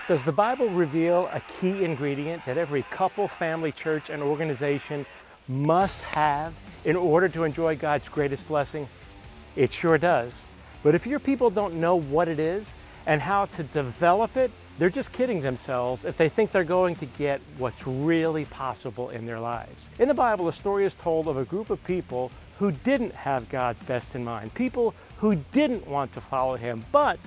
Does the Bible reveal a key ingredient that every couple, family, church, and organization must have in order to enjoy God's greatest blessing? It sure does. But if your people don't know what it is and how to develop it, they're just kidding themselves if they think they're going to get what's really possible in their lives. In the Bible, a story is told of a group of people who didn't have God's best in mind, people who didn't want to follow Him, but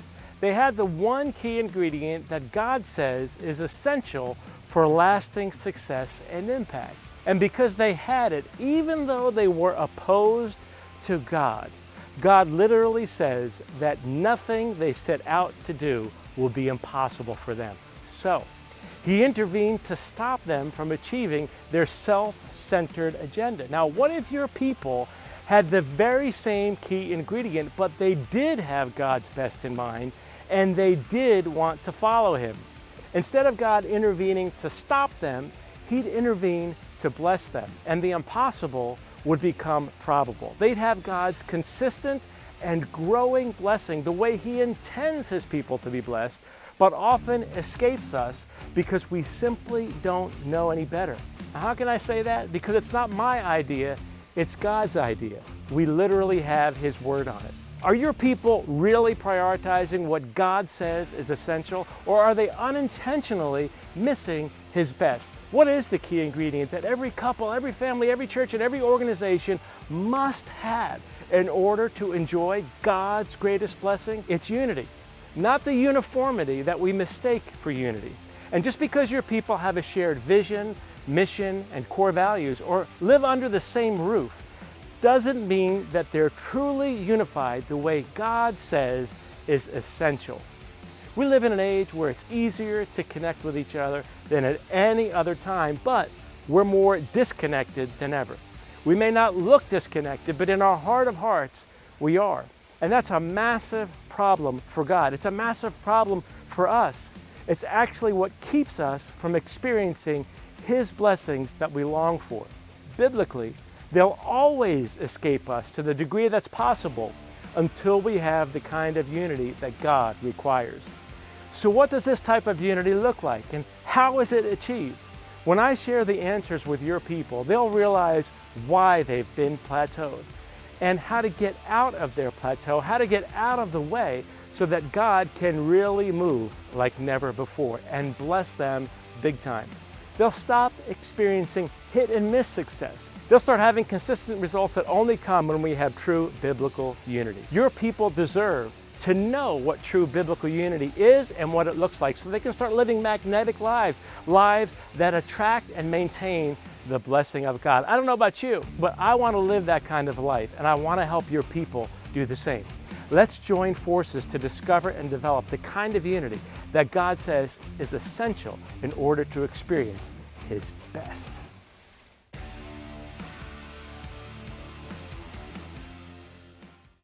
they had the one key ingredient that God says is essential for lasting success and impact. And because they had it, even though they were opposed to God, God literally says that nothing they set out to do will be impossible for them. So, He intervened to stop them from achieving their self-centered agenda. Now, what if your people had the very same key ingredient, but they did have God's best in mind, and they did want to follow Him? Instead of God intervening to stop them, He'd intervene to bless them, and the impossible would become probable. They'd have God's consistent and growing blessing the way He intends His people to be blessed, but often escapes us because we simply don't know any better. Now, how can I say that? Because it's not my idea, it's God's idea. We literally have His word on it. Are your people really prioritizing what God says is essential, or are they unintentionally missing His best? What is the key ingredient that every couple, every family, every church, and every organization must have in order to enjoy God's greatest blessing? It's unity, not the uniformity that we mistake for unity. And just because your people have a shared vision, mission, and core values, or live under the same roof, doesn't mean that they're truly unified the way God says is essential. We live in an age where it's easier to connect with each other than at any other time, but we're more disconnected than ever. We may not look disconnected, but in our heart of hearts, we are. And that's a massive problem for God. It's a massive problem for us. It's actually what keeps us from experiencing His blessings that we long for. Biblically, they'll always escape us to the degree that's possible until we have the kind of unity that God requires. So what does this type of unity look like, and how is it achieved? When I share the answers with your people, they'll realize why they've been plateaued and how to get out of their plateau, how to get out of the way so that God can really move like never before and bless them big time. They'll stop experiencing hit and miss success. They'll start having consistent results that only come when we have true biblical unity. Your people deserve to know what true biblical unity is and what it looks like so they can start living magnetic lives, lives that attract and maintain the blessing of God. I don't know about you, but I want to live that kind of life, and I want to help your people do the same. Let's join forces to discover and develop the kind of unity that God says is essential in order to experience His best.